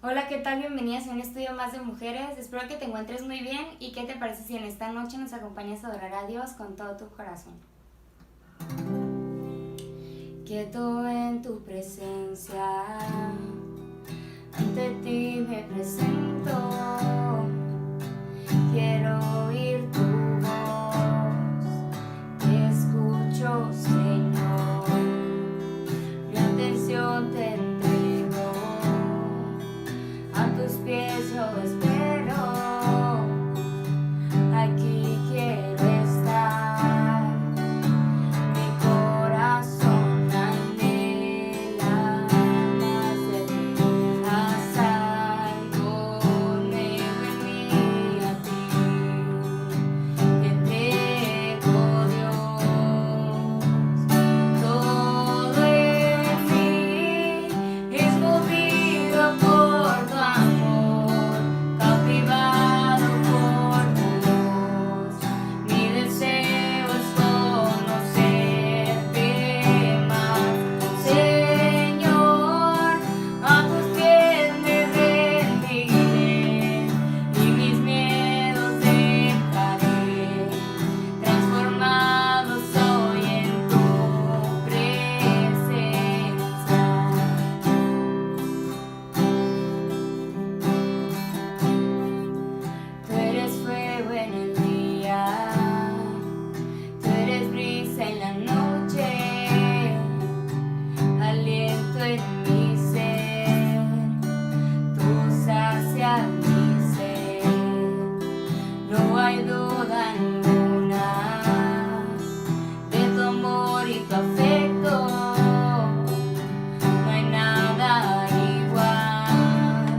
Hola, ¿qué tal? Bienvenidas a un estudio más de mujeres. Espero que te encuentres muy bien y ¿qué te parece si en esta noche nos acompañas a adorar a Dios con todo tu corazón? Quieto en tu presencia, ante ti me presento. Quiero oír tu voz, te escucho, Señor. Mi atención te entrego, a tus pies yo espero. Aquí quiero estar, mi corazón anhela más de ti. Haz algo nuevo en mí, a ti te entrego, Dios. Todo en mí es movido por tu amor, cautivado por tu voz. Mi deseo es conocerte más, Señor. A tus pies me rendiré y mis miedos dejaré. Transformado soy en tu presencia. Tú eres fuego en el día, tú eres brisa en la noche, aliento en mi ser, tú sacias mi ser. No hay duda ninguna de tu amor y tu afecto, no hay nada igual.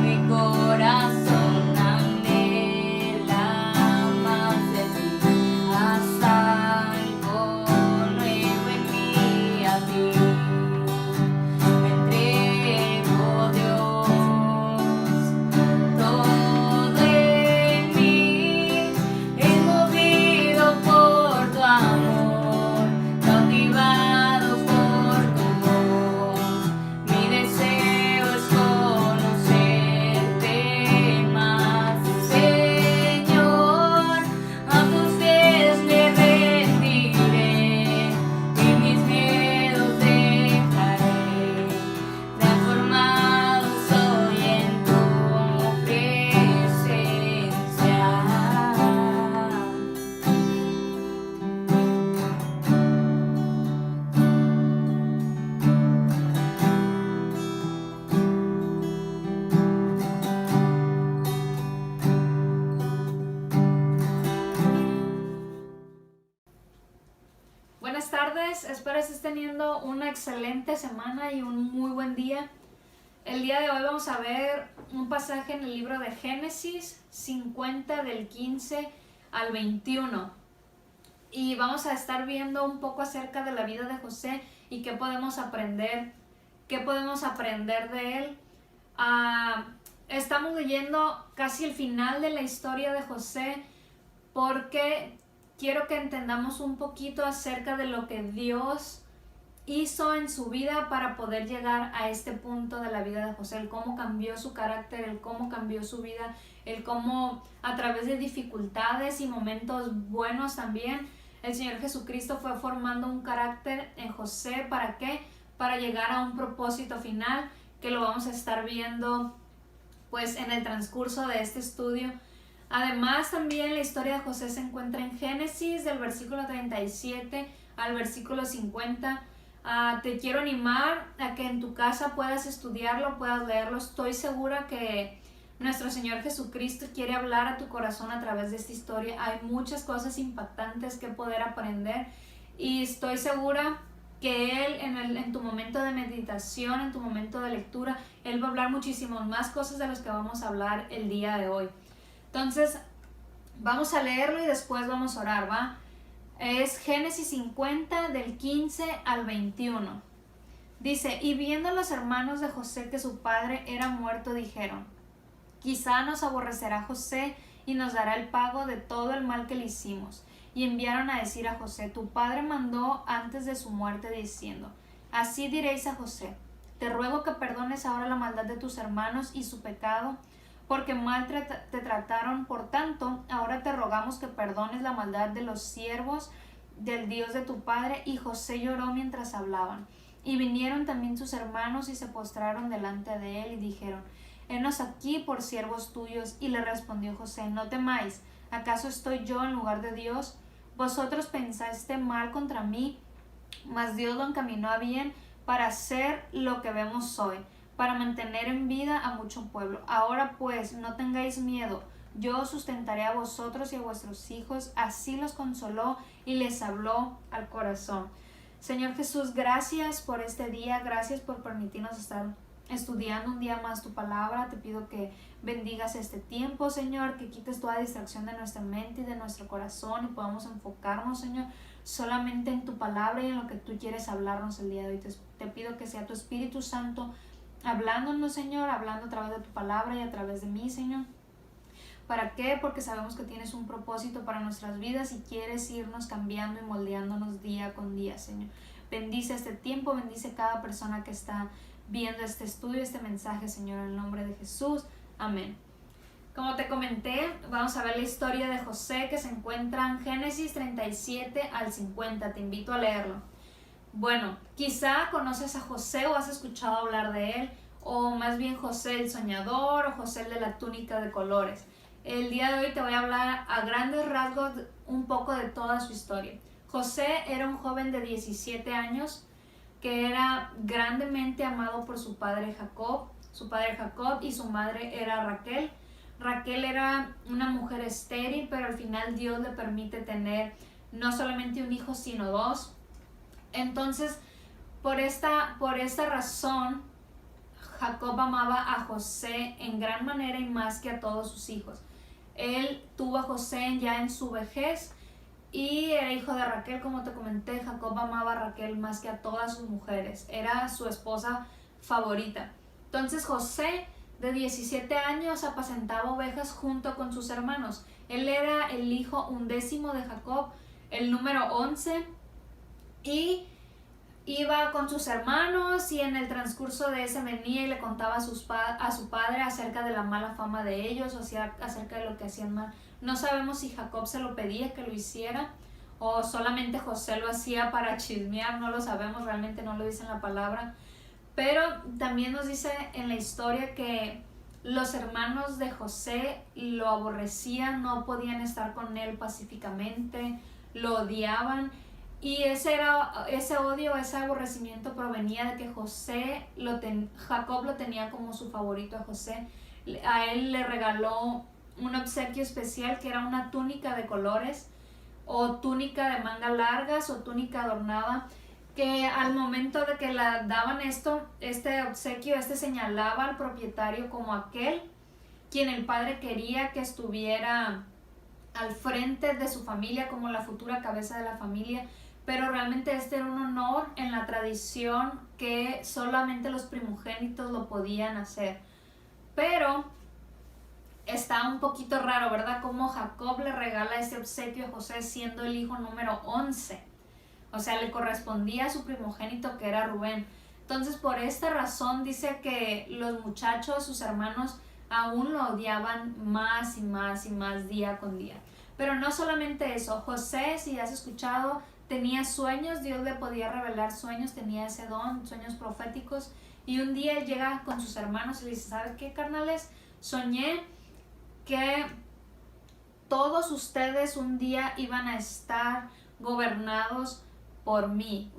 Mi corazón anhela más de ti. Haz algo nuevo en mí, a ti me entrego, Dios. Todo en mí es movido por tu amor, cautivado por tu voz. Mi deseo es conocerte más, Señor. A tus pies me rendiré y mis miedos dejaré. Transformado soy en tu presencia. Buenas tardes, espero estés teniendo una excelente semana y un muy buen día. El día de hoy vamos a ver un pasaje en el libro de Génesis 50 del 15 al 21 y vamos a estar viendo un poco acerca de la vida de José y qué podemos aprender de él. Estamos leyendo casi el final de la historia de José porque quiero que entendamos un poquito acerca de lo que Dios hizo en su vida para poder llegar a este punto de la vida de José, el cómo cambió su carácter, el cómo cambió su vida, el cómo a través de dificultades y momentos buenos también, el Señor Jesucristo fue formando un carácter en José. ¿Para qué? Para llegar a un propósito final que lo vamos a estar viendo pues en el transcurso de este estudio. Además, también la historia de José se encuentra en Génesis del versículo 37 al versículo 50. Te quiero animar a que en tu casa puedas estudiarlo, puedas leerlo. Estoy segura que nuestro Señor Jesucristo quiere hablar a tu corazón a través de esta historia. Hay muchas cosas impactantes que poder aprender y estoy segura que Él en tu momento de meditación, en tu momento de lectura, Él va a hablar muchísimas más cosas de las que vamos a hablar el día de hoy. Entonces, vamos a leerlo y después vamos a orar, ¿va? Es Génesis 50 del 15 al 21. Dice, y viendo los hermanos de José que su padre era muerto, dijeron, quizá nos aborrecerá José y nos dará el pago de todo el mal que le hicimos. Y enviaron a decir a José, tu padre mandó antes de su muerte diciendo, así diréis a José, Te ruego que perdones ahora la maldad de tus hermanos y su pecado, porque mal te trataron. Por tanto, ahora te rogamos que perdones la maldad de los siervos del Dios de tu padre. Y José lloró mientras hablaban. Y vinieron también sus hermanos y se postraron delante de él y dijeron: Henos aquí por siervos tuyos. Y le respondió José: No temáis, ¿acaso estoy yo en lugar de Dios? Vosotros pensaste mal contra mí, mas Dios lo encaminó a bien para hacer lo que vemos hoy, para mantener en vida a mucho pueblo. Ahora pues, no tengáis miedo, yo os sustentaré a vosotros y a vuestros hijos. Así los consoló y les habló al corazón. Señor Jesús, gracias por este día, gracias por permitirnos estar estudiando un día más tu palabra. Te pido que bendigas este tiempo, Señor, que quites toda distracción de nuestra mente y de nuestro corazón y podamos enfocarnos, Señor, solamente en tu palabra y en lo que tú quieres hablarnos el día de hoy. Te pido que sea tu Espíritu Santo hablándonos, Señor, hablando a través de tu palabra y a través de mí, Señor. ¿Para qué? Porque sabemos que tienes un propósito para nuestras vidas y quieres irnos cambiando y moldeándonos día con día, Señor. Bendice este tiempo, bendice cada persona que está viendo este estudio, este mensaje, Señor, en el nombre de Jesús. Amén. Como te comenté, vamos a ver la historia de José que se encuentra en Génesis 37 al 50. Te invito a leerlo. Bueno, quizá conoces a José o has escuchado hablar de él, o más bien José el soñador o José el de la túnica de colores. El día de hoy te voy a hablar a grandes rasgos un poco de toda su historia. José era un joven de 17 años que era grandemente amado por su padre Jacob y su madre era Raquel. Raquel era una mujer estéril, pero al final Dios le permite tener no solamente un hijo, sino dos. Entonces, por esta razón, Jacob amaba a José en gran manera y más que a todos sus hijos. Él tuvo a José ya en su vejez y era hijo de Raquel, como te comenté. Jacob amaba a Raquel más que a todas sus mujeres. Era su esposa favorita. Entonces José, de 17 años, apacentaba ovejas junto con sus hermanos. Él era el hijo 11 de Jacob, el número 11, y iba con sus hermanos, y en el transcurso de ese venía y le contaba a su padre acerca de la mala fama de ellos, o acerca de lo que hacían mal. No sabemos si Jacob se lo pedía que lo hiciera o solamente José lo hacía para chismear, no lo sabemos, realmente no lo dice en la palabra. Pero también nos dice en la historia que los hermanos de José lo aborrecían, no podían estar con él pacíficamente, lo odiaban. Y ese odio, ese aborrecimiento provenía de que Jacob lo tenía como su favorito a José. A él le regaló un obsequio especial que era una túnica de colores, o túnica de manga largas, o túnica adornada, que al momento de que la daban este obsequio, señalaba al propietario como aquel quien el padre quería que estuviera al frente de su familia, como la futura cabeza de la familia. Pero realmente era un honor en la tradición que solamente los primogénitos lo podían hacer. Pero está un poquito raro, ¿verdad? Como Jacob le regala ese obsequio a José siendo el hijo número 11. O sea, le correspondía a su primogénito, que era Rubén. Entonces, por esta razón dice que los muchachos, sus hermanos, aún lo odiaban más y más y más día con día. Pero no solamente eso. José, si has escuchado, tenía sueños. Dios le podía revelar sueños, tenía ese don, sueños proféticos. Y un día él llega con sus hermanos y le dice: ¿sabes qué, carnales? Soñé que todos ustedes un día iban a estar gobernados por mí.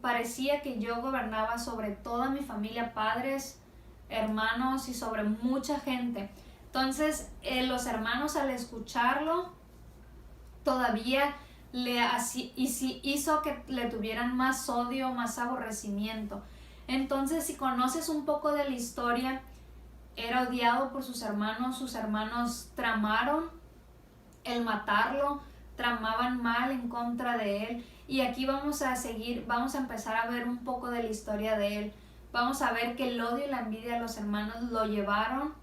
Parecía que yo gobernaba sobre toda mi familia, padres, hermanos y sobre mucha gente. Entonces los hermanos, al escucharlo, todavía hizo que le tuvieran más odio, más aborrecimiento. Entonces, si conoces un poco de la historia, era odiado por sus hermanos tramaron el matarlo, tramaban mal en contra de él. Y aquí vamos a empezar a ver un poco de la historia de él. Vamos a ver que el odio y la envidia de los hermanos lo llevaron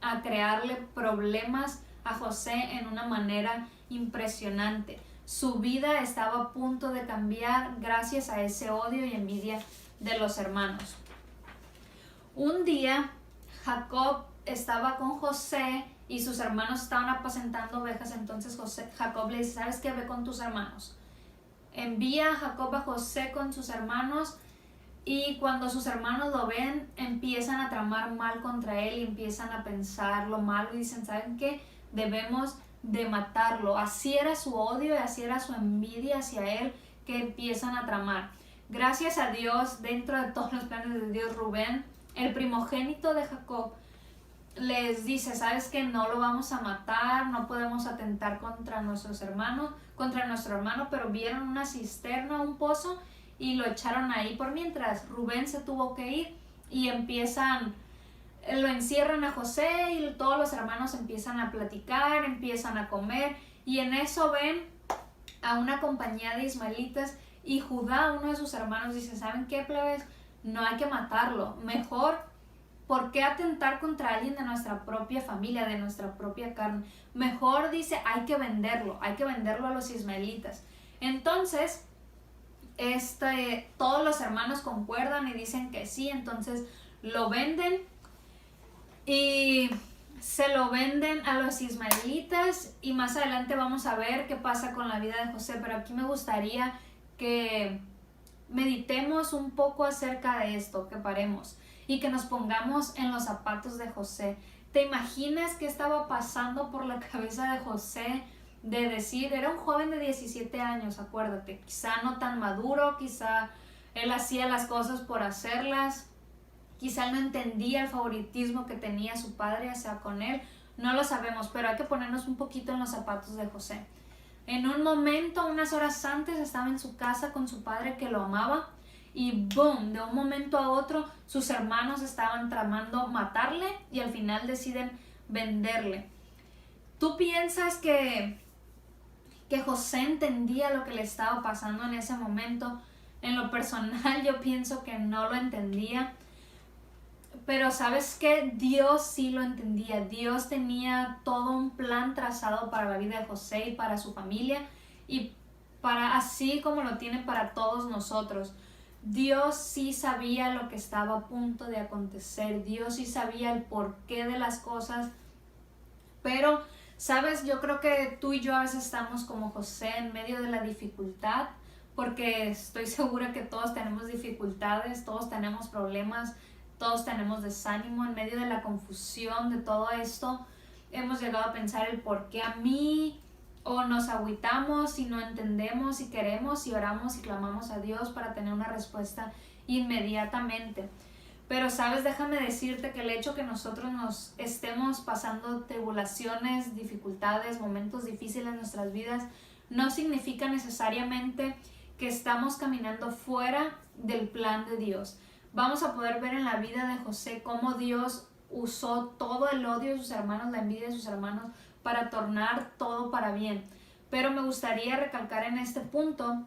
a crearle problemas a José en una manera impresionante. Su vida estaba a punto de cambiar gracias a ese odio y envidia de los hermanos. Un día Jacob estaba con José y sus hermanos estaban apacentando ovejas. Entonces Jacob le dice, ¿sabes qué? Ve con tus hermanos. Envía a Jacob a José con sus hermanos, y cuando sus hermanos lo ven, empiezan a tramar mal contra él y empiezan a pensar lo malo y dicen, ¿saben qué? Debemos de matarlo. Así era su odio y así era su envidia hacia él, que empiezan a tramar. Gracias a Dios, dentro de todos los planes de Dios, Rubén, el primogénito de Jacob, les dice, ¿sabes qué? No lo vamos a matar, no podemos atentar contra nuestros hermanos, contra nuestro hermano, pero vieron una cisterna, un pozo, y lo echaron ahí por mientras. Rubén se tuvo que ir y lo encierran a José y todos los hermanos empiezan a platicar, empiezan a comer, y en eso ven a una compañía de ismaelitas, y Judá, uno de sus hermanos, dice, ¿saben qué, plebes? No hay que matarlo, mejor, ¿por qué atentar contra alguien de nuestra propia familia, de nuestra propia carne? Mejor, dice, hay que venderlo a los ismaelitas. Entonces, todos los hermanos concuerdan y dicen que sí, entonces lo venden y se lo venden a los ismaelitas, y más adelante vamos a ver qué pasa con la vida de José, pero aquí me gustaría que meditemos un poco acerca de esto, que paremos y que nos pongamos en los zapatos de José. ¿Te imaginas qué estaba pasando por la cabeza de José? De decir, era un joven de 17 años, acuérdate, quizá no tan maduro, quizá él hacía las cosas por hacerlas, quizá él no entendía el favoritismo que tenía su padre hacia con él, no lo sabemos, pero hay que ponernos un poquito en los zapatos de José. En un momento, unas horas antes, estaba en su casa con su padre que lo amaba, y boom, de un momento a otro, sus hermanos estaban tramando matarle y al final deciden venderle. ¿Tú piensas que José entendía lo que le estaba pasando en ese momento? En lo personal, yo pienso que no lo entendía, pero ¿sabes qué? Dios sí lo entendía. Dios tenía todo un plan trazado para la vida de José y para su familia, y así como lo tiene para todos nosotros. Dios sí sabía lo que estaba a punto de acontecer, Dios sí sabía el porqué de las cosas, pero ¿sabes? Yo creo que tú y yo a veces estamos como José en medio de la dificultad, porque estoy segura que todos tenemos dificultades, todos tenemos problemas, todos tenemos desánimo en medio de la confusión de todo esto. Hemos llegado a pensar el por qué a mí, o nos agüitamos y no entendemos y queremos y oramos y clamamos a Dios para tener una respuesta inmediatamente. Pero sabes, déjame decirte que el hecho que nosotros nos estemos pasando tribulaciones, dificultades, momentos difíciles en nuestras vidas, no significa necesariamente que estamos caminando fuera del plan de Dios. Vamos a poder ver en la vida de José cómo Dios usó todo el odio de sus hermanos, la envidia de sus hermanos, para tornar todo para bien. Pero me gustaría recalcar en este punto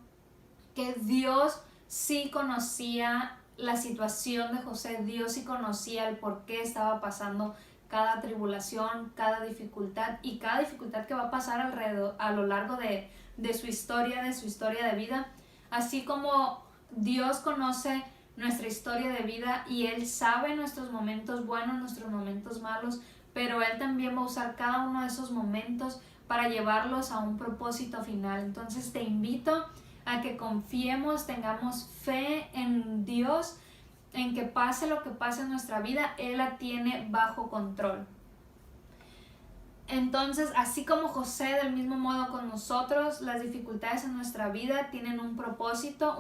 que Dios sí conocía la situación de José, Dios sí conocía el por qué estaba pasando cada tribulación, cada dificultad y cada dificultad que va a pasar a lo largo de su historia de vida. Así como Dios conoce nuestra historia de vida y Él sabe nuestros momentos buenos, nuestros momentos malos, pero Él también va a usar cada uno de esos momentos para llevarlos a un propósito final. Entonces te invito a que confiemos, tengamos fe en Dios, en que pase lo que pase en nuestra vida, Él la tiene bajo control. Entonces, así como José, del mismo modo con nosotros, las dificultades en nuestra vida tienen un propósito,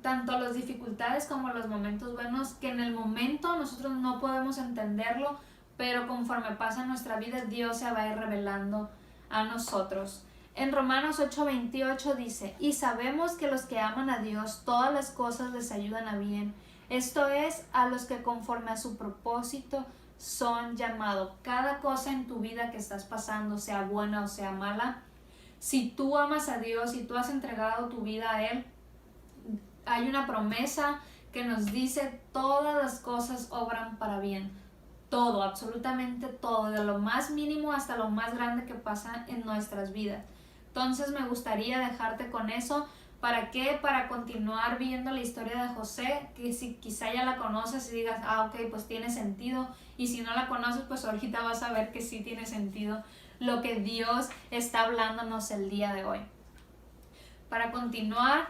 tanto las dificultades como los momentos buenos, que en el momento nosotros no podemos entenderlo, pero conforme pasa nuestra vida, Dios se va a ir revelando a nosotros. En Romanos 8:28 dice, y sabemos que los que aman a Dios, todas las cosas les ayudan a bien. Esto es, a los que conforme a su propósito son llamados. Cada cosa en tu vida que estás pasando, sea buena o sea mala, si tú amas a Dios, si tú has entregado tu vida a Él, hay una promesa que nos dice, todas las cosas obran para bien. Todo, absolutamente todo, de lo más mínimo hasta lo más grande que pasa en nuestras vidas. Entonces me gustaría dejarte con eso ¿Para qué? Para continuar viendo la historia de José, que si quizá ya la conoces y digas, ok, pues tiene sentido. Y si no la conoces, pues ahorita vas a ver que sí tiene sentido lo que Dios está hablándonos el día de hoy. Para continuar,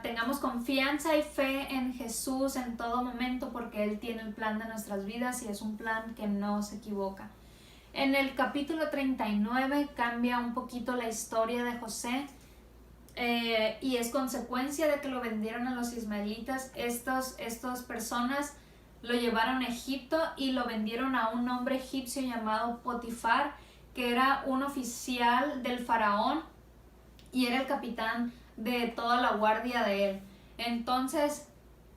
tengamos confianza y fe en Jesús en todo momento, porque Él tiene el plan de nuestras vidas y es un plan que no se equivoca. En el capítulo 39 cambia un poquito la historia de José. Y es consecuencia de que lo vendieron a los ismaelitas. Estas personas lo llevaron a Egipto y lo vendieron a un hombre egipcio llamado Potifar, que era un oficial del faraón y era el capitán de toda la guardia de él. Entonces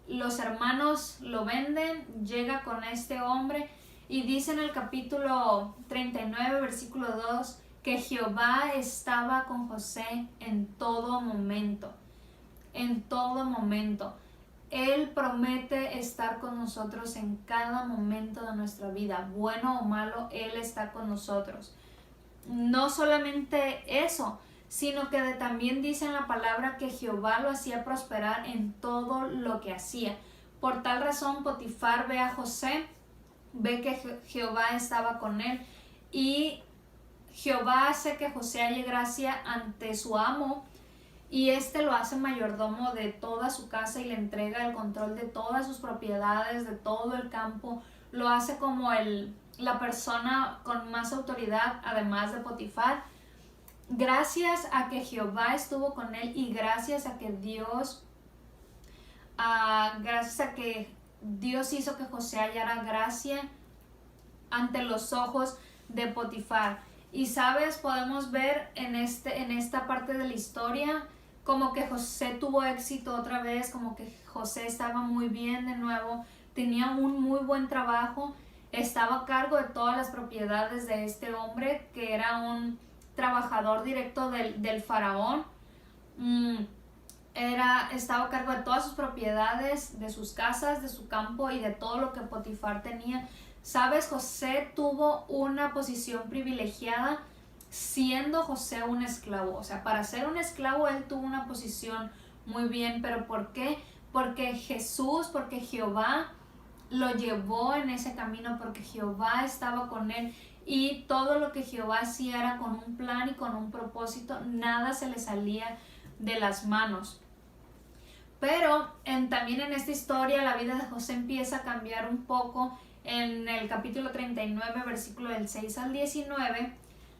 los hermanos lo venden, llega con este hombre y dice en el capítulo 39 versículo 2 que Jehová estaba con José en todo momento. En todo momento. Él promete estar con nosotros en cada momento de nuestra vida, bueno o malo, Él está con nosotros. No solamente eso, sino que también dice en la palabra que Jehová lo hacía prosperar en todo lo que hacía. Por tal razón, Potifar ve a José, ve que Jehová estaba con él y Jehová hace que José halle gracia ante su amo y lo hace mayordomo de toda su casa y le entrega el control de todas sus propiedades, de todo el campo. Lo hace como la persona con más autoridad, además de Potifar. Gracias a que Jehová estuvo con él y gracias a que Dios hizo que José hallara gracia ante los ojos de Potifar. Y sabes, podemos ver en esta parte de la historia como que José tuvo éxito otra vez, como que José estaba muy bien de nuevo, tenía un muy buen trabajo, estaba a cargo de todas las propiedades de este hombre que era un trabajador directo del faraón. Estaba a cargo de todas sus propiedades, de sus casas, de su campo y de todo lo que Potifar tenía. Sabes, José tuvo una posición privilegiada siendo José un esclavo. O sea, para ser un esclavo él tuvo una posición muy bien. ¿Pero por qué? Porque Jehová lo llevó en ese camino, porque Jehová estaba con él. Y todo lo que Jehová hacía era con un plan y con un propósito. Nada se le salía de las manos. Pero también en esta historia la vida de José empieza a cambiar un poco. En el capítulo 39, versículo del 6 al 19,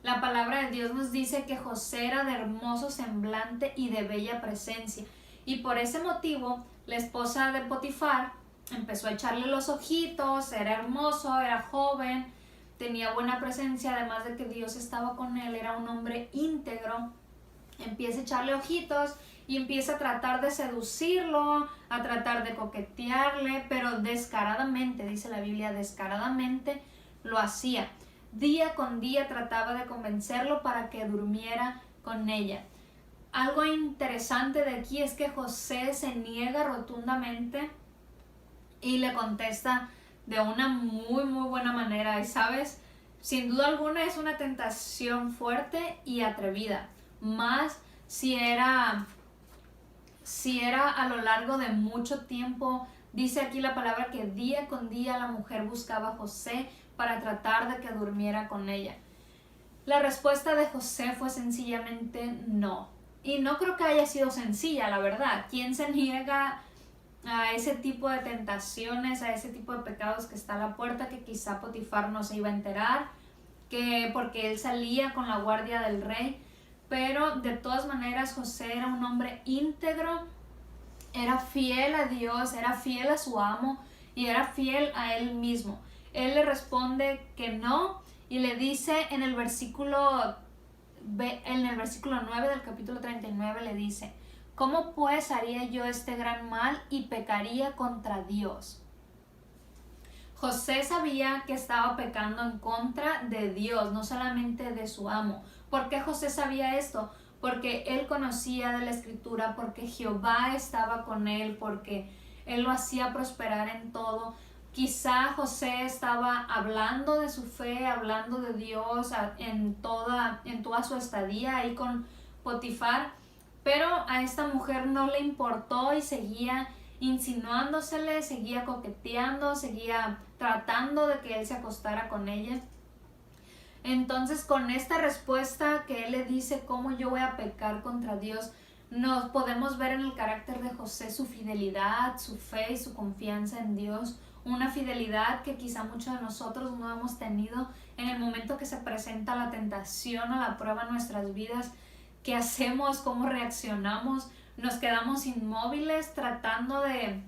la palabra de Dios nos dice que José era de hermoso semblante y de bella presencia. Y por ese motivo, la esposa de Potifar empezó a echarle los ojitos, era hermoso, era joven, tenía buena presencia, además de que Dios estaba con él, era un hombre íntegro. Empieza a echarle ojitos y empieza a tratar de seducirlo, a tratar de coquetearle, pero descaradamente, dice la Biblia, descaradamente lo hacía. Día con día trataba de convencerlo para que durmiera con ella. Algo interesante de aquí es que José se niega rotundamente y le contesta de una muy muy buena manera. Y sabes, sin duda alguna es una tentación fuerte y atrevida, más si era a lo largo de mucho tiempo. Dice aquí la palabra que día con día la mujer buscaba a José para tratar de que durmiera con ella. La respuesta de José fue sencillamente no. Y no creo que haya sido sencilla, la verdad. ¿Quién se niega a ese tipo de tentaciones, a ese tipo de pecados que está a la puerta, que quizá Potifar no se iba a enterar, que porque él salía con la guardia del rey? Pero de todas maneras José era un hombre íntegro, era fiel a Dios, era fiel a su amo y era fiel a él mismo. Él le responde que no y le dice en el versículo 9 del capítulo 39 le dice: ¿cómo pues haría yo este gran mal y pecaría contra Dios? José sabía que estaba pecando en contra de Dios, no solamente de su amo. ¿Por qué José sabía esto? Porque él conocía de la escritura, porque Jehová estaba con él, porque él lo hacía prosperar en todo. Quizá José estaba hablando de su fe, hablando de Dios en toda su estadía ahí con Potifar, Pero a esta mujer no le importó y seguía insinuándosele, seguía coqueteando, seguía tratando de que él se acostara con ella. Entonces, con esta respuesta que él le dice, ¿cómo yo voy a pecar contra Dios?, nos podemos ver en el carácter de José su fidelidad, su fe y su confianza en Dios. Una fidelidad que quizá muchos de nosotros no hemos tenido en el momento que se presenta la tentación o la prueba en nuestras vidas. ¿Qué hacemos? ¿Cómo reaccionamos? Nos quedamos inmóviles tratando de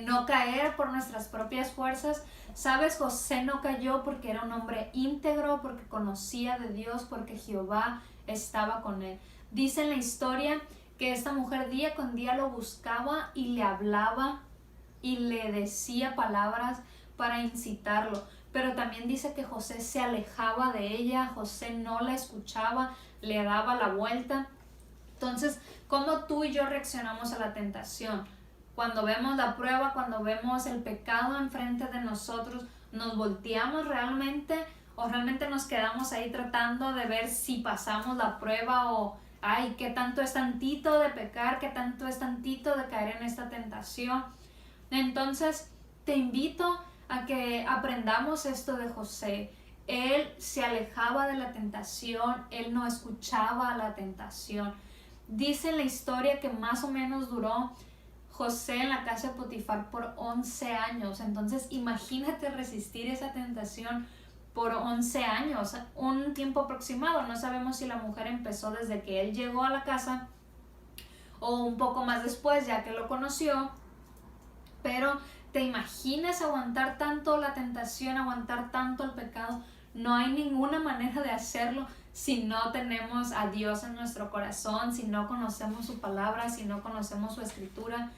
no caer por nuestras propias fuerzas. ¿Sabes? José no cayó porque era un hombre íntegro, porque conocía de Dios, porque Jehová estaba con él. Dice en la historia que esta mujer día con día lo buscaba y le hablaba y le decía palabras para incitarlo. Pero también dice que José se alejaba de ella, José no la escuchaba, le daba la vuelta. Entonces, ¿cómo tú y yo reaccionamos a la tentación? Cuando vemos la prueba, cuando vemos el pecado enfrente de nosotros, ¿nos volteamos realmente o realmente nos quedamos ahí tratando de ver si pasamos la prueba o ay, qué tanto es tantito de pecar, qué tanto es tantito de caer en esta tentación? Entonces, te invito a que aprendamos esto de José. Él se alejaba de la tentación, él no escuchaba la tentación. Dice en la historia que más o menos duró José en la casa de Potifar por 11 años. Entonces, imagínate resistir esa tentación por 11 años, un tiempo aproximado. No sabemos si la mujer empezó desde que él llegó a la casa o un poco más después, ya que lo conoció. Pero te imaginas aguantar tanto la tentación, aguantar tanto el pecado. No hay ninguna manera de hacerlo si no tenemos a Dios en nuestro corazón, si no conocemos su palabra, si no conocemos su escritura.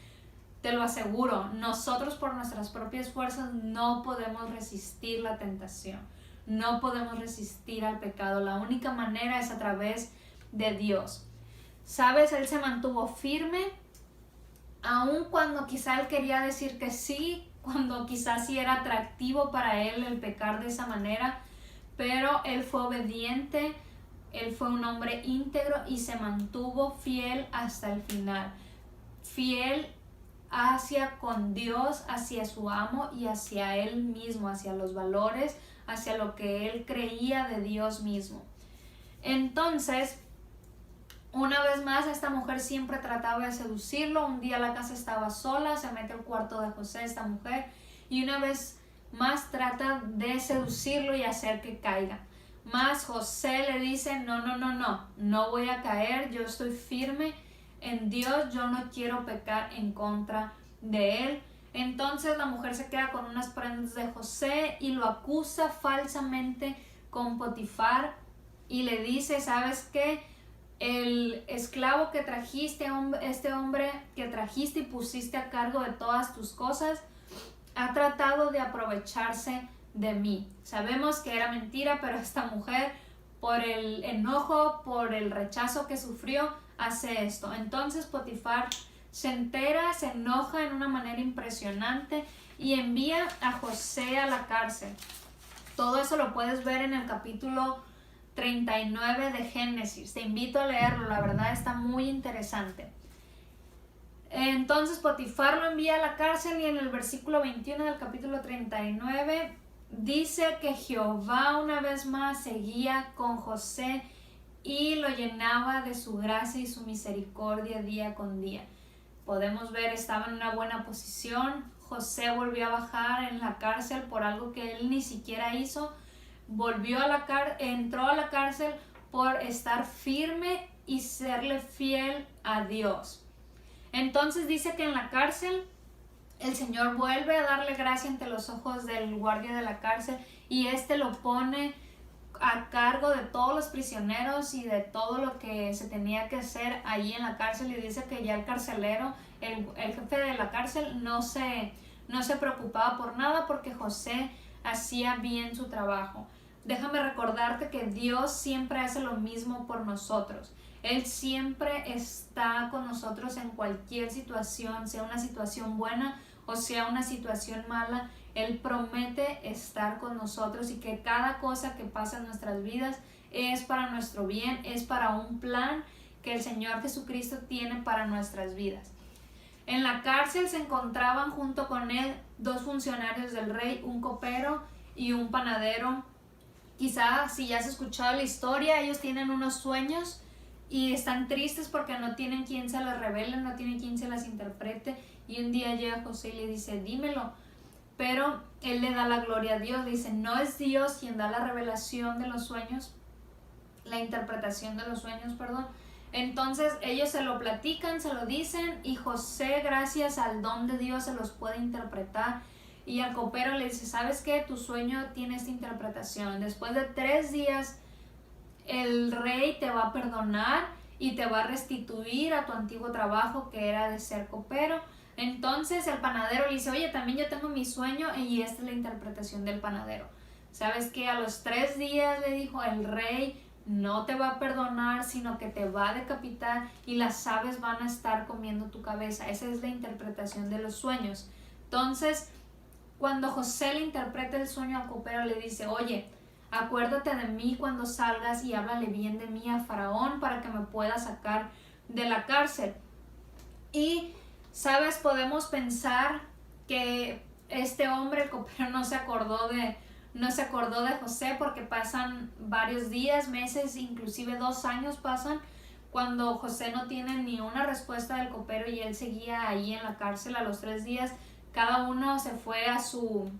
Te lo aseguro, nosotros por nuestras propias fuerzas no podemos resistir la tentación, no podemos resistir al pecado. La única manera es a través de Dios. ¿Sabes? Él se mantuvo firme, aun cuando quizá él quería decir que sí, cuando quizá sí era atractivo para él el pecar de esa manera, pero él fue obediente, él fue un hombre íntegro y se mantuvo fiel hasta el final. Fiel hacia con Dios, hacia su amo y hacia él mismo, hacia los valores, hacia lo que él creía de Dios mismo. Entonces, una vez más, esta mujer siempre trataba de seducirlo. Un día la casa estaba sola, se mete al cuarto de José esta mujer y una vez más trata de seducirlo y hacer que caiga. Más José le dice, no voy a caer, yo estoy firme en Dios, yo no quiero pecar en contra de él. Entonces la mujer se queda con unas prendas de José y lo acusa falsamente con Potifar y le dice, ¿sabes qué? El esclavo que trajiste, este hombre que trajiste y pusiste a cargo de todas tus cosas, ha tratado de aprovecharse de mí. Sabemos que era mentira, pero esta mujer, por el enojo, por el rechazo que sufrió, hace esto. Entonces Potifar se entera, se enoja en una manera impresionante y envía a José a la cárcel. Todo eso lo puedes ver en el capítulo 39 de Génesis. Te invito a leerlo, la verdad está muy interesante. Entonces Potifar lo envía a la cárcel y en el versículo 21 del capítulo 39 dice que Jehová una vez más seguía con José y lo llenaba de su gracia y su misericordia día con día. Podemos ver, estaba en una buena posición. José volvió a bajar en la cárcel por algo que él ni siquiera hizo. Entró a la cárcel por estar firme y serle fiel a Dios. Entonces dice que en la cárcel el Señor vuelve a darle gracia ante los ojos del guardia de la cárcel y este lo pone a cargo de todos los prisioneros y de todo lo que se tenía que hacer allí en la cárcel, y dice que ya el carcelero, el jefe de la cárcel no se preocupaba por nada porque José hacía bien su trabajo. Déjame recordarte que Dios siempre hace lo mismo por nosotros. Él siempre está con nosotros en cualquier situación, sea una situación buena o sea una situación mala. Él promete estar con nosotros y que cada cosa que pasa en nuestras vidas es para nuestro bien, es para un plan que el Señor Jesucristo tiene para nuestras vidas. En la cárcel se encontraban junto con él 2 funcionarios del rey, un copero y un panadero. Quizá si ya has escuchado la historia, ellos tienen unos sueños y están tristes porque no tienen quien se las revele, no tienen quien se las interprete. Y un día llega José y le dice, dímelo. Pero él le da la gloria a Dios, dice, no es Dios quien da la revelación de los sueños, la interpretación de los sueños, perdón. Entonces ellos se lo platican, se lo dicen, y José, gracias al don de Dios, se los puede interpretar. Y al copero le dice, ¿sabes qué? Tu sueño tiene esta interpretación. Después de 3 días, el rey te va a perdonar y te va a restituir a tu antiguo trabajo, que era de ser copero. Entonces el panadero le dice, oye, también yo tengo mi sueño, y esta es la interpretación del panadero. ¿Sabes qué? A los 3 días, le dijo, el rey no te va a perdonar, sino que te va a decapitar y las aves van a estar comiendo tu cabeza. Esa es la interpretación de los sueños. Entonces, cuando José le interpreta el sueño al copero, le dice, oye, acuérdate de mí cuando salgas y háblale bien de mí a Faraón para que me pueda sacar de la cárcel. Y, ¿sabes? Podemos pensar que este hombre, el copero, no se acordó de José porque pasan varios días, meses, inclusive 2 años pasan cuando José no tiene ni una respuesta del copero y él seguía ahí en la cárcel. A los 3 días cada uno se fue a su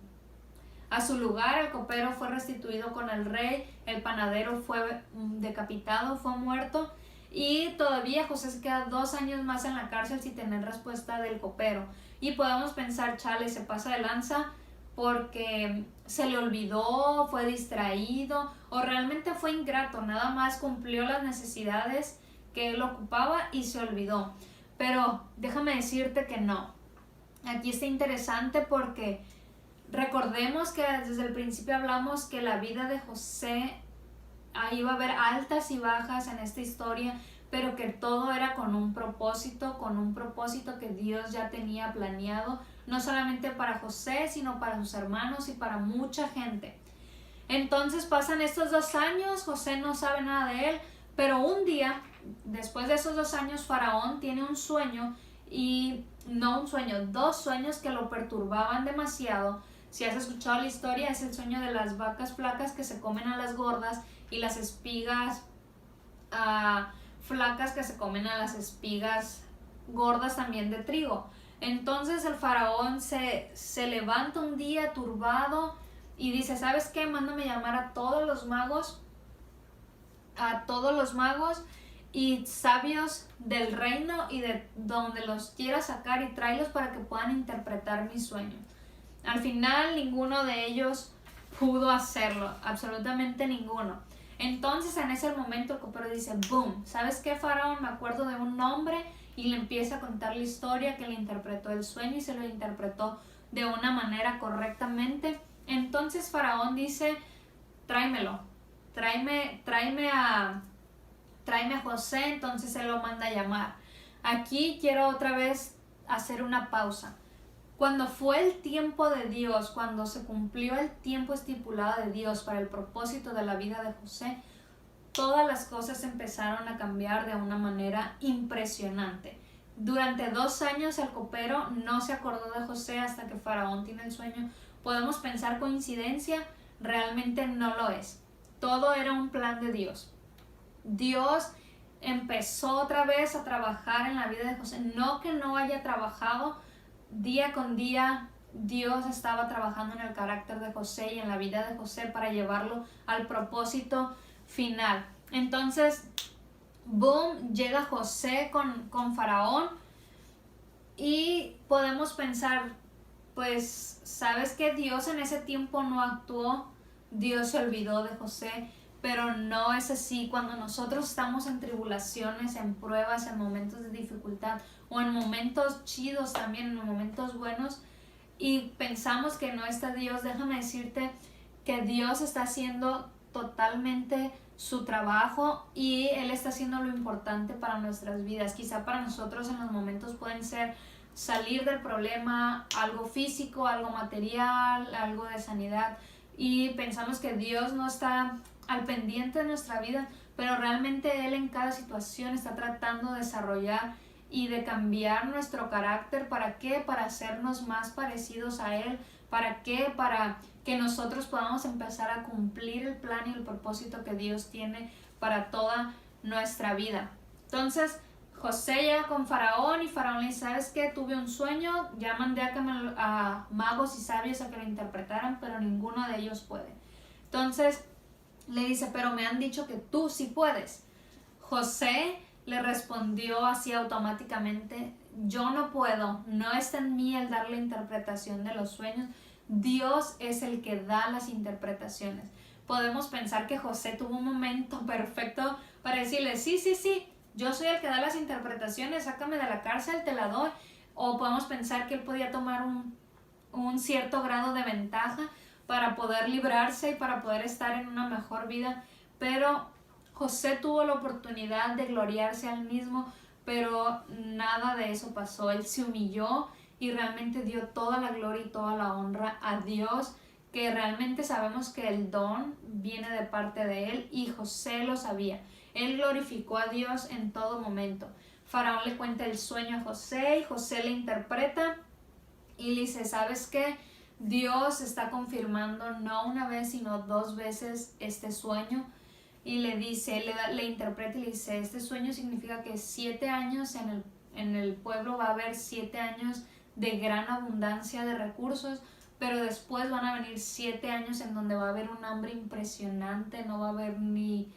lugar. El copero fue restituido con el rey, el panadero fue decapitado, fue muerto, y todavía José se queda 2 años más en la cárcel sin tener respuesta del copero. Y podemos pensar, chale, se pasa de lanza porque se le olvidó, fue distraído o realmente fue ingrato, nada más cumplió las necesidades que él ocupaba y se olvidó. Pero déjame decirte que no. Aquí está interesante porque recordemos que desde el principio hablamos que la vida de José, ahí va a haber altas y bajas en esta historia, pero que todo era con un propósito que Dios ya tenía planeado, no solamente para José, sino para sus hermanos y para mucha gente. Entonces pasan estos 2 años, José no sabe nada de él, pero un día, después de esos 2 años, Faraón tiene un sueño, y no un sueño, 2 sueños que lo perturbaban demasiado. Si has escuchado la historia, es el sueño de las vacas flacas que se comen a las gordas y las espigas flacas que se comen a las espigas gordas también de trigo. Entonces el faraón se levanta un día turbado y dice, ¿sabes qué? Mándame llamar a todos los magos y sabios del reino y de donde los quiera sacar, y tráelos para que puedan interpretar mi sueño. Al final ninguno de ellos pudo hacerlo, absolutamente ninguno. Entonces en ese momento el copero dice, boom, ¿sabes qué, faraón? Me acuerdo de un nombre, y le empieza a contar la historia que le interpretó el sueño y se lo interpretó de una manera correctamente. Entonces faraón dice, tráemelo, tráeme a José. Entonces él lo manda a llamar. Aquí quiero otra vez hacer una pausa. Cuando fue el tiempo de Dios, cuando se cumplió el tiempo estipulado de Dios para el propósito de la vida de José, todas las cosas empezaron a cambiar de una manera impresionante. Durante 2 años el copero no se acordó de José hasta que Faraón tiene el sueño. Podemos pensar coincidencia, realmente no lo es. Todo era un plan de Dios. Dios empezó otra vez a trabajar en la vida de José. No que no haya trabajado, día con día Dios estaba trabajando en el carácter de José y en la vida de José para llevarlo al propósito final. Entonces, boom, llega José con Faraón, y podemos pensar, pues, ¿sabes qué? Dios en ese tiempo no actuó, Dios se olvidó de José, pero no es así. Cuando nosotros estamos en tribulaciones, en pruebas, en momentos de dificultad, o en momentos chidos también, en momentos buenos, y pensamos que no está Dios, déjame decirte que Dios está haciendo totalmente su trabajo y Él está haciendo lo importante para nuestras vidas. Quizá para nosotros en los momentos pueden ser salir del problema, algo físico, algo material, algo de sanidad, y pensamos que Dios no está al pendiente de nuestra vida, pero realmente Él en cada situación está tratando de desarrollar y de cambiar nuestro carácter. ¿Para qué? Para hacernos más parecidos a Él. ¿Para qué? Para que nosotros podamos empezar a cumplir el plan y el propósito que Dios tiene para toda nuestra vida. Entonces, José llega con Faraón y Faraón le dice, ¿sabes qué? Tuve un sueño, ya mandé a magos y sabios a que lo interpretaran, pero ninguno de ellos puede. Entonces le dice, pero me han dicho que tú sí puedes. José le respondió así automáticamente, yo no puedo, no está en mí el dar la interpretación de los sueños, Dios es el que da las interpretaciones. Podemos pensar que José tuvo un momento perfecto para decirle, sí, yo soy el que da las interpretaciones, sácame de la cárcel, te la doy. O podemos pensar que él podía tomar un cierto grado de ventaja para poder librarse y para poder estar en una mejor vida. Pero José tuvo la oportunidad de gloriarse al mismo, pero nada de eso pasó. Él se humilló y realmente dio toda la gloria y toda la honra a Dios, que realmente sabemos que el don viene de parte de Él y José lo sabía. Él glorificó a Dios en todo momento. Faraón le cuenta el sueño a José y José le interpreta y le dice, ¿sabes qué? Dios está confirmando no una vez sino 2 veces este sueño. Y le dice, le interpreta y le dice, este sueño significa que 7 años en el pueblo va a haber 7 años de gran abundancia de recursos, pero después van a venir 7 años en donde va a haber un hambre impresionante, no va a haber ni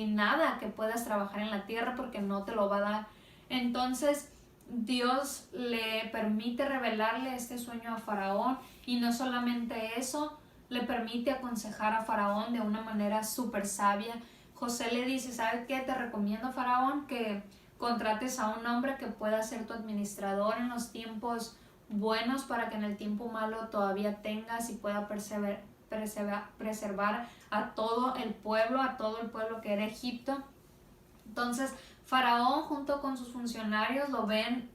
nada que puedas trabajar en la tierra porque no te lo va a dar. Entonces Dios le permite revelarle este sueño a Faraón y no solamente eso, le permite aconsejar a Faraón de una manera súper sabia. José le dice, ¿sabes qué? Te recomiendo, Faraón, que contrates a un hombre que pueda ser tu administrador en los tiempos buenos para que en el tiempo malo todavía tengas y pueda preservar a todo el pueblo que era Egipto. Entonces Faraón junto con sus funcionarios lo ven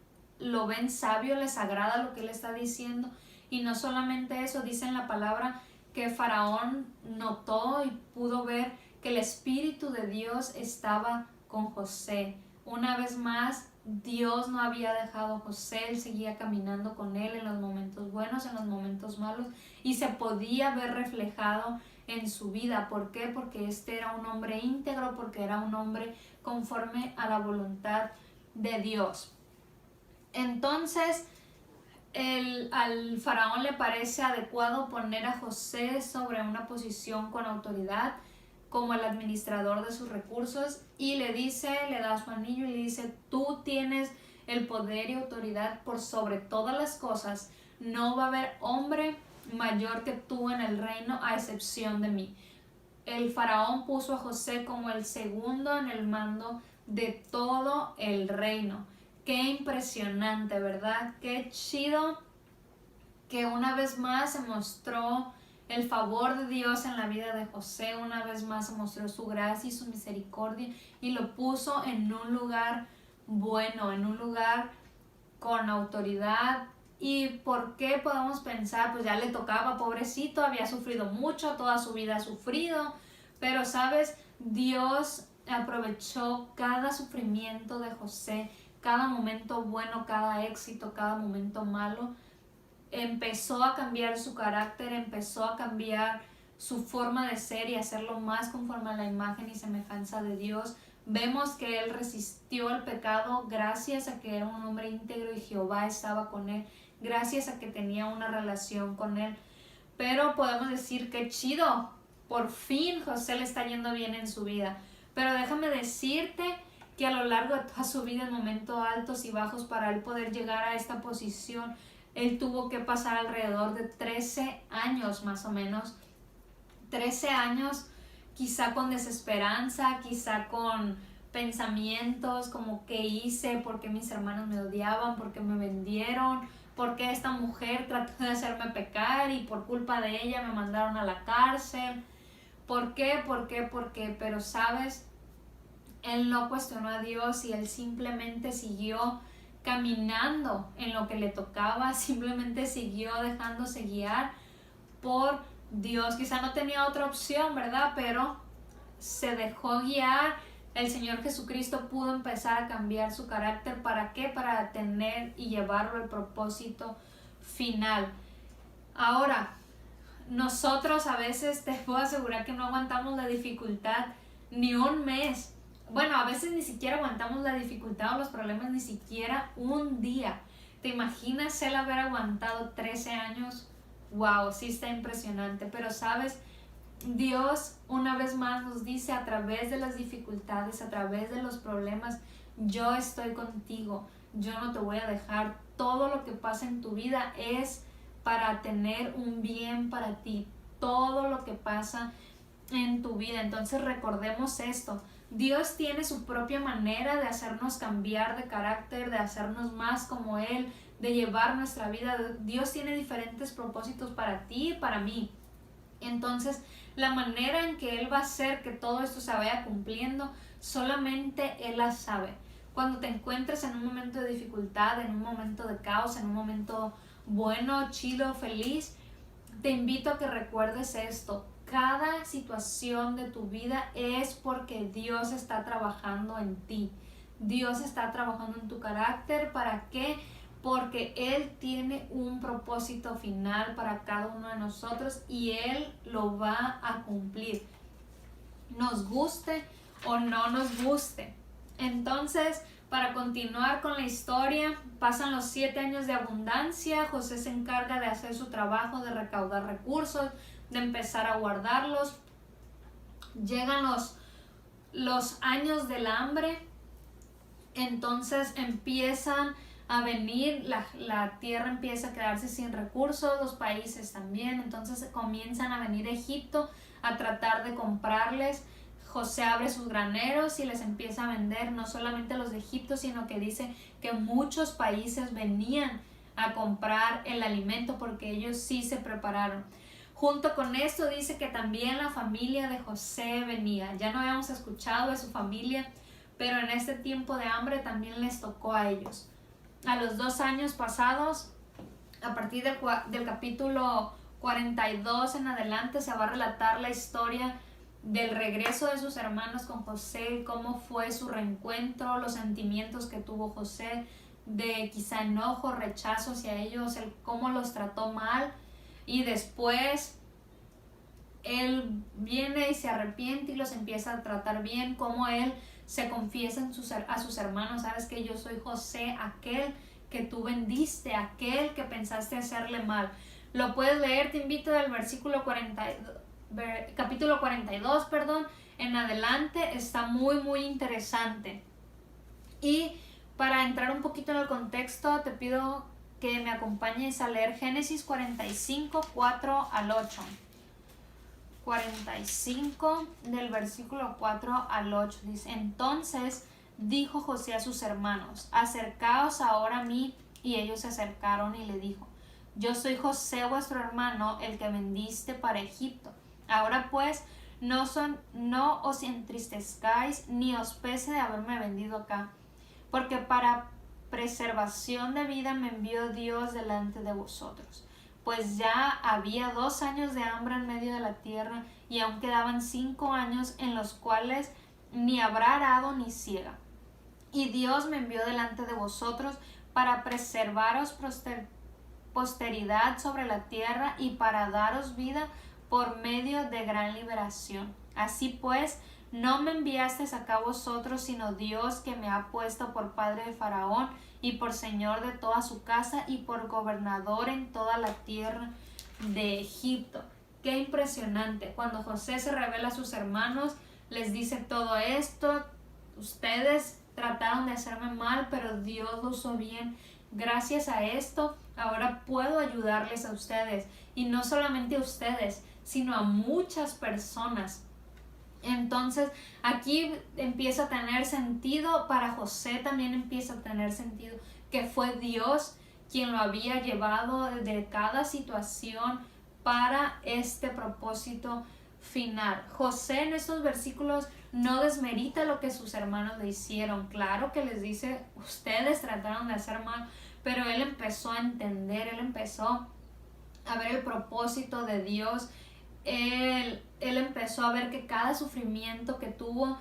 sabio, les agrada lo que él está diciendo, y no solamente eso, dice en la palabra que Faraón notó y pudo ver que el Espíritu de Dios estaba con José. Una vez más, Dios no había dejado a José, él seguía caminando con él en los momentos buenos, en los momentos malos, y se podía ver reflejado en su vida. ¿Por qué? Porque este era un hombre íntegro, porque era un hombre conforme a la voluntad de Dios. Entonces, al faraón le parece adecuado poner a José sobre una posición con autoridad como el administrador de sus recursos y le da su anillo y le dice, tú tienes el poder y autoridad por sobre todas las cosas, no va a haber hombre mayor que tú en el reino a excepción de mí. El faraón puso a José como el segundo en el mando de todo el reino. Qué impresionante, ¿verdad? Qué chido que una vez más se mostró el favor de Dios en la vida de José, una vez más se mostró su gracia y su misericordia y lo puso en un lugar bueno, en un lugar con autoridad. ¿Y por qué podemos pensar? Pues ya le tocaba, pobrecito, había sufrido mucho, toda su vida ha sufrido, pero sabes, Dios aprovechó cada sufrimiento de José, cada momento bueno, cada éxito, cada momento malo. Empezó a cambiar su carácter, empezó a cambiar su forma de ser y hacerlo más conforme a la imagen y semejanza de Dios. Vemos que él resistió el pecado gracias a que era un hombre íntegro y Jehová estaba con él, gracias a que tenía una relación con él. Pero podemos decir que chido, por fin José le está yendo bien en su vida. Pero déjame decirte que a lo largo de toda su vida, en momentos altos y bajos, para él poder llegar a esta posición, él tuvo que pasar alrededor de 13 años más o menos. 13 años quizá con desesperanza, quizá con pensamientos como ¿qué hice? ¿Por qué mis hermanos me odiaban? ¿Por qué me vendieron? ¿Por qué esta mujer trató de hacerme pecar y por culpa de ella me mandaron a la cárcel? ¿Por qué? ¿Por qué? ¿Por qué? Pero sabes, él no cuestionó a Dios y él simplemente siguió caminando en lo que le tocaba, simplemente siguió dejándose guiar por Dios. Quizá no tenía otra opción, ¿verdad? Pero se dejó guiar, el Señor Jesucristo pudo empezar a cambiar su carácter. ¿Para qué? Para tener y llevarlo al propósito final. Ahora, nosotros a veces te puedo asegurar que no aguantamos la dificultad ni un mes. Bueno, a veces ni siquiera aguantamos la dificultad o los problemas ni siquiera un día. ¿Te imaginas él haber aguantado 13 años? Wow, sí está impresionante. Pero sabes, Dios una vez más nos dice a través de las dificultades, a través de los problemas, yo estoy contigo, yo no te voy a dejar. Todo lo que pasa en tu vida es para tener un bien para ti. Todo lo que pasa en tu vida. Entonces recordemos esto. Dios tiene su propia manera de hacernos cambiar de carácter, de hacernos más como Él, de llevar nuestra vida. Dios tiene diferentes propósitos para ti y para mí. Entonces, la manera en que Él va a hacer que todo esto se vaya cumpliendo, solamente Él la sabe. Cuando te encuentres en un momento de dificultad, en un momento de caos, en un momento bueno, chido, feliz, te invito a que recuerdes esto. Cada situación de tu vida es porque Dios está trabajando en ti. Dios está trabajando en tu carácter. ¿Para qué? Porque Él tiene un propósito final para cada uno de nosotros y Él lo va a cumplir, nos guste o no nos guste. Entonces, para continuar con la historia, pasan los 7 años de abundancia. José se encarga de hacer su trabajo, de recaudar recursos, de empezar a guardarlos. Llegan los años del hambre. Entonces empiezan a venir, la tierra empieza a quedarse sin recursos, los países también. Entonces comienzan a venir a Egipto a tratar de comprarles. José abre sus graneros y les empieza a vender, no solamente los de Egipto, sino que dice que muchos países venían a comprar el alimento porque ellos sí se prepararon. Junto con esto dice que también la familia de José venía. Ya no habíamos escuchado de su familia, pero en este tiempo de hambre también les tocó a ellos. A los 2 años pasados, a partir del capítulo 42 en adelante, se va a relatar la historia del regreso de sus hermanos con José, cómo fue su reencuentro, los sentimientos que tuvo José, de quizá enojo, rechazo hacia ellos, el cómo los trató mal, y después él viene y se arrepiente y los empieza a tratar bien, cómo él se confiesa a sus hermanos: sabes que yo soy José, aquel que tú vendiste, aquel que pensaste hacerle mal. Lo puedes leer, te invito, del capítulo 42, en adelante. Está muy interesante. Y para entrar un poquito en el contexto, te pido que me acompañes a leer Génesis 45, 4 al 8. 45 del versículo 4 al 8 dice: entonces dijo José a sus hermanos: acercaos ahora a mí. Y ellos se acercaron y le dijo: yo soy José vuestro hermano, el que vendiste para Egipto. Ahora pues no os entristezcáis ni os pese de haberme vendido acá, porque para preservación de vida me envió Dios delante de vosotros. Pues ya había 2 años de hambre en medio de la tierra, y aún quedaban 5 años en los cuales ni habrá arado ni siega. Y Dios me envió delante de vosotros para preservaros posteridad sobre la tierra y para daros vida por medio de gran liberación. Así pues, no me enviasteis acá vosotros, sino Dios, que me ha puesto por padre de Faraón y por señor de toda su casa y por gobernador en toda la tierra de Egipto. Qué impresionante. Cuando José se revela a sus hermanos, les dice todo esto: ustedes trataron de hacerme mal, pero Dios lo usó bien. Gracias a esto, ahora puedo ayudarles a ustedes. Y no solamente a ustedes, sino a muchas personas. Entonces, aquí empieza a tener sentido, para José también empieza a tener sentido que fue Dios quien lo había llevado de cada situación para este propósito final. José en estos versículos no desmerita lo que sus hermanos le hicieron. Claro que les dice: ustedes trataron de hacer mal, pero él empezó a entender, él empezó a ver el propósito de Dios él empezó a ver que cada sufrimiento que tuvo,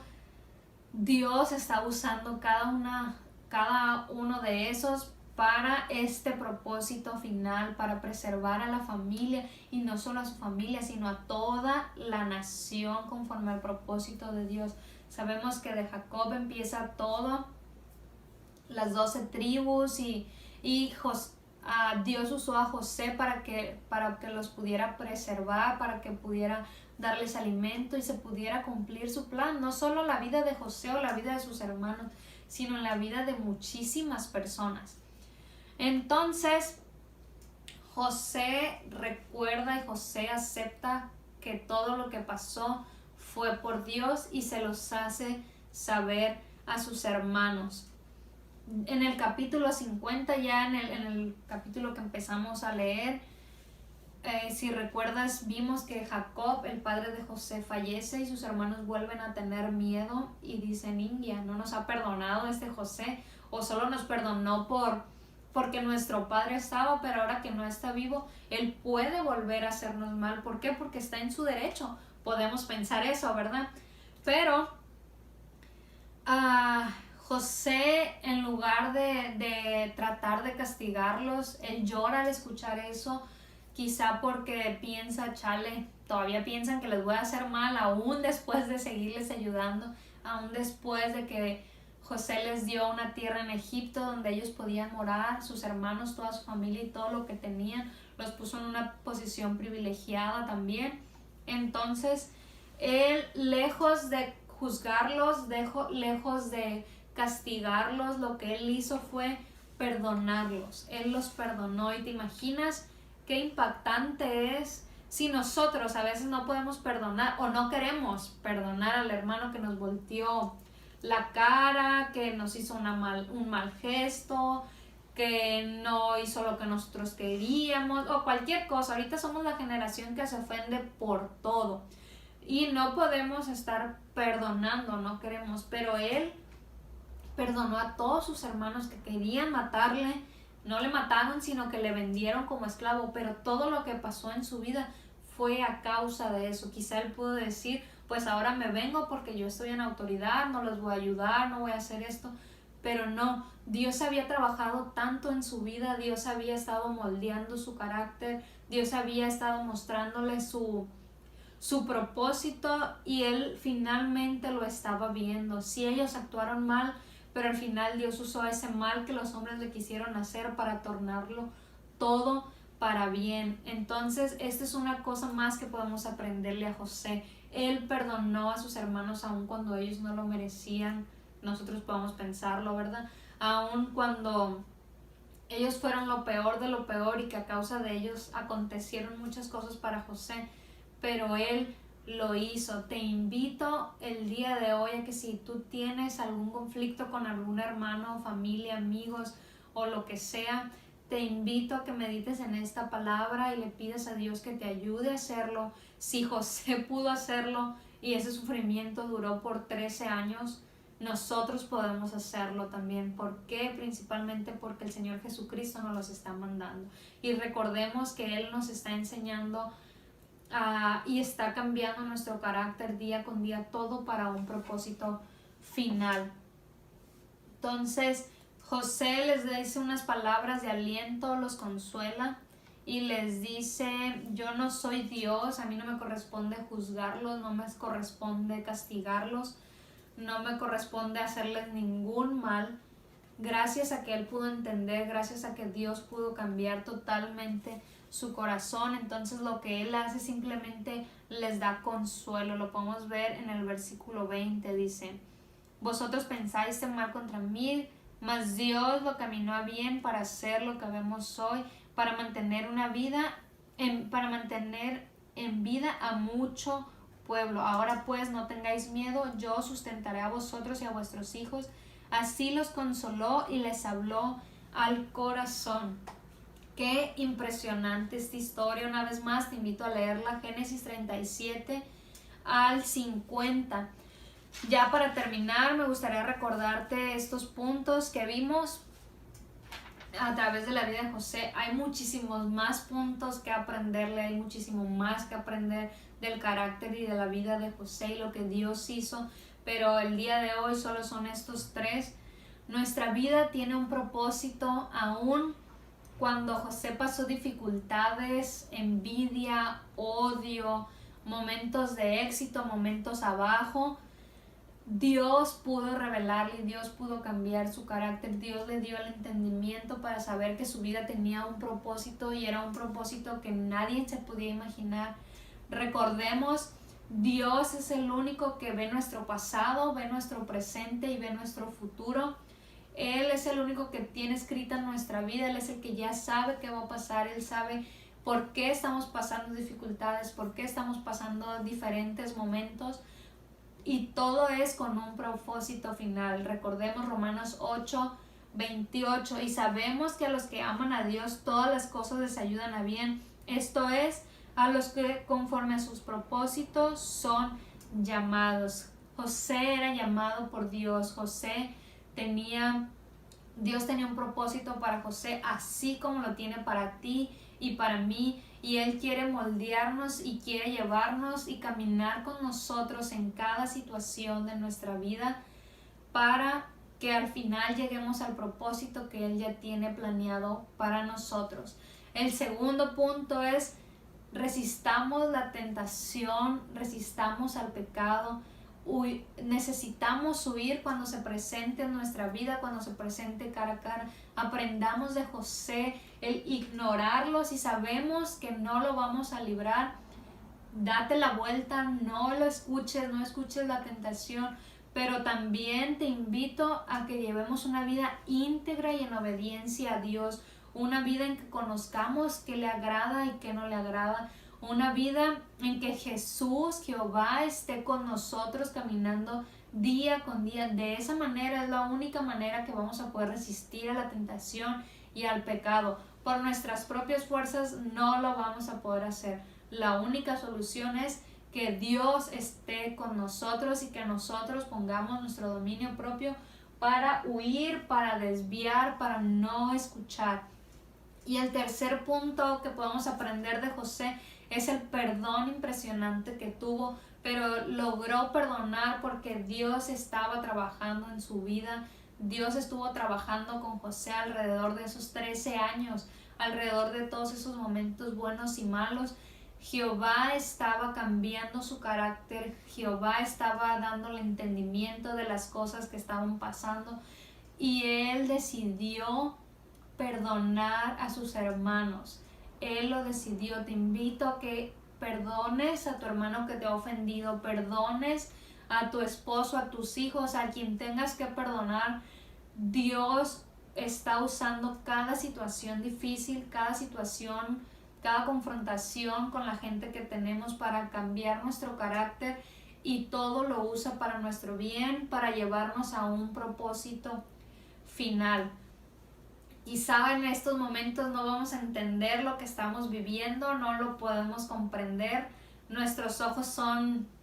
Dios está usando cada uno de esos para este propósito final, para preservar a la familia, y no solo a su familia, sino a toda la nación conforme al propósito de Dios. Sabemos que de Jacob empieza todo, las 12 tribus, y Dios usó a José para que los pudiera preservar, para que pudiera darles alimento y se pudiera cumplir su plan, no solo la vida de José o la vida de sus hermanos, sino en la vida de muchísimas personas. Entonces, José recuerda y José acepta que todo lo que pasó fue por Dios y se los hace saber a sus hermanos. En el capítulo 50, ya en el capítulo que empezamos a leer, si recuerdas, vimos que Jacob, el padre de José, fallece y sus hermanos vuelven a tener miedo y dicen: India, no nos ha perdonado este José, o solo nos perdonó porque nuestro padre estaba, pero ahora que no está vivo, él puede volver a hacernos mal. ¿Por qué? Porque está en su derecho. Podemos pensar eso, ¿verdad? Pero José, en lugar de tratar de castigarlos, él llora al escuchar eso, quizá porque piensa: chale, todavía piensan que les voy a hacer mal, aún después de seguirles ayudando, aún después de que José les dio una tierra en Egipto donde ellos podían morar, sus hermanos, toda su familia y todo lo que tenían, los puso en una posición privilegiada también. Entonces, él, lejos de juzgarlos, lejos de castigarlos, lo que él hizo fue perdonarlos. Él los perdonó, y te imaginas qué impactante es si nosotros a veces no podemos perdonar o no queremos perdonar al hermano que nos volteó la cara, que nos hizo un mal gesto, que no hizo lo que nosotros queríamos o cualquier cosa. Ahorita somos la generación que se ofende por todo y no podemos estar perdonando, no queremos, pero él perdonó a todos sus hermanos que querían matarle. No le mataron, sino que le vendieron como esclavo, pero todo lo que pasó en su vida fue a causa de eso. Quizá él pudo decir: pues ahora me vengo porque yo estoy en autoridad, no les voy a ayudar, no voy a hacer esto. Pero no, Dios había trabajado tanto en su vida, Dios había estado moldeando su carácter, Dios había estado mostrándole su propósito, y él finalmente lo estaba viendo. Si ellos actuaron mal, pero al final Dios usó ese mal que los hombres le quisieron hacer para tornarlo todo para bien. Entonces, esta es una cosa más que podemos aprenderle a José. Él perdonó a sus hermanos aun cuando ellos no lo merecían. Nosotros podemos pensarlo, ¿verdad? Aun cuando ellos fueron lo peor de lo peor y que a causa de ellos acontecieron muchas cosas para José, pero él lo hizo. Te invito el día de hoy a que si tú tienes algún conflicto con algún hermano, familia, amigos o lo que sea, te invito a que medites en esta palabra y le pidas a Dios que te ayude a hacerlo. Si José pudo hacerlo y ese sufrimiento duró por 13 años, nosotros podemos hacerlo también. ¿Por qué? Principalmente porque el Señor Jesucristo nos los está mandando. Y recordemos que Él nos está enseñando y está cambiando nuestro carácter día con día, todo para un propósito final. Entonces, José les dice unas palabras de aliento, los consuela y les dice: yo no soy Dios, a mí no me corresponde juzgarlos, no me corresponde castigarlos, no me corresponde hacerles ningún mal. Gracias a que él pudo entender, gracias a que Dios pudo cambiar totalmente su corazón, entonces lo que él hace simplemente les da consuelo. Lo podemos ver en el versículo 20, dice: vosotros pensáis mal contra mí, mas Dios lo caminó a bien para hacer lo que vemos hoy, para mantener en vida a mucho pueblo. Ahora pues no tengáis miedo, yo sustentaré a vosotros y a vuestros hijos. Así los consoló y les habló al corazón. Qué impresionante esta historia. Una vez más te invito a leerla, Génesis 37 al 50. Ya para terminar, me gustaría recordarte estos puntos que vimos. a través de la vida de José. Hay muchísimos más puntos que aprenderle, hay muchísimo más que aprender del carácter y de la vida de José y lo que Dios hizo, pero el día de hoy solo son estos tres. Nuestra vida tiene un propósito aún cuando José pasó dificultades, envidia, odio, momentos de éxito, momentos abajo. Dios pudo revelarle, Dios pudo cambiar su carácter, Dios le dio el entendimiento para saber que su vida tenía un propósito y era un propósito que nadie se podía imaginar. Recordemos, Dios es el único que ve nuestro pasado, ve nuestro presente y ve nuestro futuro. Él es el único que tiene escrita nuestra vida, Él es el que ya sabe qué va a pasar, Él sabe por qué estamos pasando dificultades, por qué estamos pasando diferentes momentos. Y todo es con un propósito final. Recordemos Romanos 8:28. Y sabemos que a los que aman a Dios todas las cosas les ayudan a bien. Esto es, a los que conforme a sus propósitos son llamados. José era llamado por Dios. Dios tenía un propósito para José, así como lo tiene para ti y para mí. Y Él quiere moldearnos y quiere llevarnos y caminar con nosotros en cada situación de nuestra vida para que al final lleguemos al propósito que Él ya tiene planeado para nosotros. El segundo punto es: resistamos la tentación, resistamos al pecado. Necesitamos huir cuando se presente en nuestra vida, cuando se presente cara a cara. Aprendamos de José el ignorarlo. Si sabemos que no lo vamos a librar, date la vuelta, no lo escuches, no escuches la tentación. Pero también te invito a que llevemos una vida íntegra y en obediencia a Dios, una vida en que conozcamos qué le agrada y qué no le agrada, una vida en que Jesús, Jehová, esté con nosotros caminando día con día. De esa manera es la única manera que vamos a poder resistir a la tentación y al pecado. Por nuestras propias fuerzas no lo vamos a poder hacer. La única solución es que Dios esté con nosotros y que nosotros pongamos nuestro dominio propio para huir, para desviar, para no escuchar. Y el tercer punto que podemos aprender de José es el perdón impresionante que tuvo, pero logró perdonar porque Dios estaba trabajando en su vida. Dios estuvo trabajando con José alrededor de esos 13 años, alrededor de todos esos momentos buenos y malos. Jehová estaba cambiando su carácter, Jehová estaba dándole entendimiento de las cosas que estaban pasando y Él decidió perdonar a sus hermanos. Él lo decidió. Te invito a que perdones a tu hermano que te ha ofendido, perdones a tu esposo, a tus hijos, a quien tengas que perdonar. Dios está usando cada situación difícil, cada situación, cada confrontación con la gente que tenemos para cambiar nuestro carácter, y todo lo usa para nuestro bien, para llevarnos a un propósito final. Quizá en estos momentos no vamos a entender lo que estamos viviendo, no lo podemos comprender. Nuestros ojos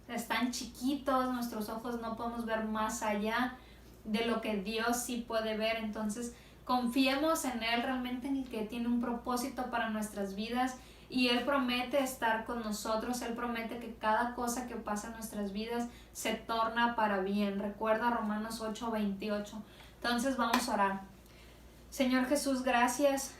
están chiquitos, nuestros ojos no podemos ver más allá de lo que Dios sí puede ver. Entonces, confiemos en Él, realmente en el que tiene un propósito para nuestras vidas, y Él promete estar con nosotros. Él promete que cada cosa que pasa en nuestras vidas se torna para bien. Recuerda Romanos 8:28. Entonces vamos a orar. Señor Jesús, gracias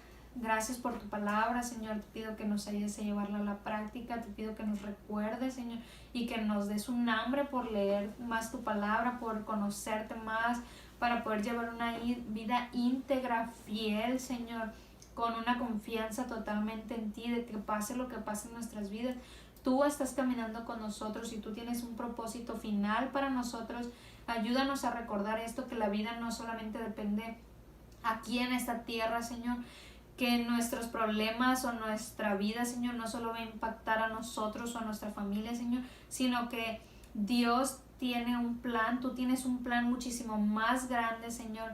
por tu palabra. Señor, te pido que nos ayudes a llevarla a la práctica, te pido que nos recuerdes, Señor, y que nos des un hambre por leer más tu palabra, por conocerte más, para poder llevar una vida íntegra, fiel, Señor, con una confianza totalmente en ti, de que pase lo que pase en nuestras vidas. Tú estás caminando con nosotros y tú tienes un propósito final para nosotros. Ayúdanos a recordar esto, que la vida no solamente depende aquí en esta tierra, Señor, que nuestros problemas o nuestra vida, Señor, no solo va a impactar a nosotros o a nuestra familia, Señor, sino que Dios tiene un plan. Tú tienes un plan muchísimo más grande, Señor,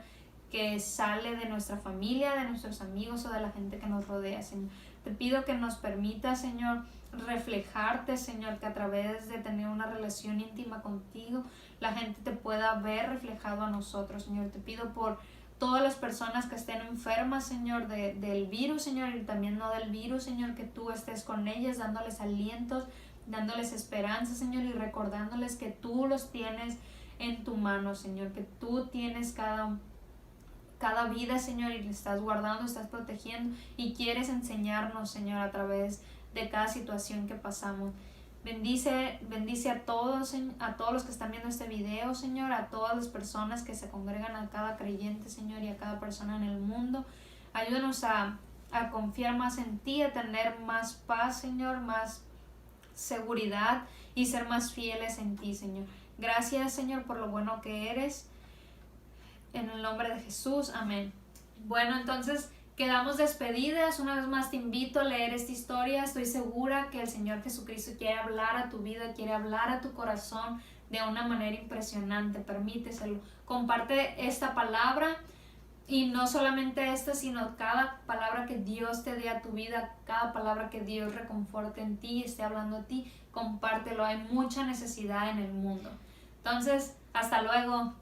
que sale de nuestra familia, de nuestros amigos o de la gente que nos rodea, Señor. Te pido que nos permita, Señor, reflejarte, Señor, que a través de tener una relación íntima contigo, la gente te pueda ver reflejado a nosotros, Señor. Te pido por todas las personas que estén enfermas, Señor, del virus, Señor, y también no del virus, Señor, que tú estés con ellas, dándoles alientos, dándoles esperanza, Señor, y recordándoles que tú los tienes en tu mano, Señor, que tú tienes cada vida, Señor, y le estás guardando, estás protegiendo y quieres enseñarnos, Señor, a través de cada situación que pasamos. Bendice a todos los que están viendo este video, Señor, a todas las personas que se congregan, a cada creyente, Señor, y a cada persona en el mundo. Ayúdanos a confiar más en ti, a tener más paz, Señor, más seguridad y ser más fieles en ti, Señor. Gracias, Señor, por lo bueno que eres. En el nombre de Jesús, amén. Bueno, entonces quedamos despedidas. Una vez más te invito a leer esta historia. Estoy segura que el Señor Jesucristo quiere hablar a tu vida, quiere hablar a tu corazón de una manera impresionante. Permíteselo. Comparte esta palabra, y no solamente esta, sino cada palabra que Dios te dé a tu vida, cada palabra que Dios reconforte en ti, esté hablando a ti, compártelo. Hay mucha necesidad en el mundo. Entonces, hasta luego.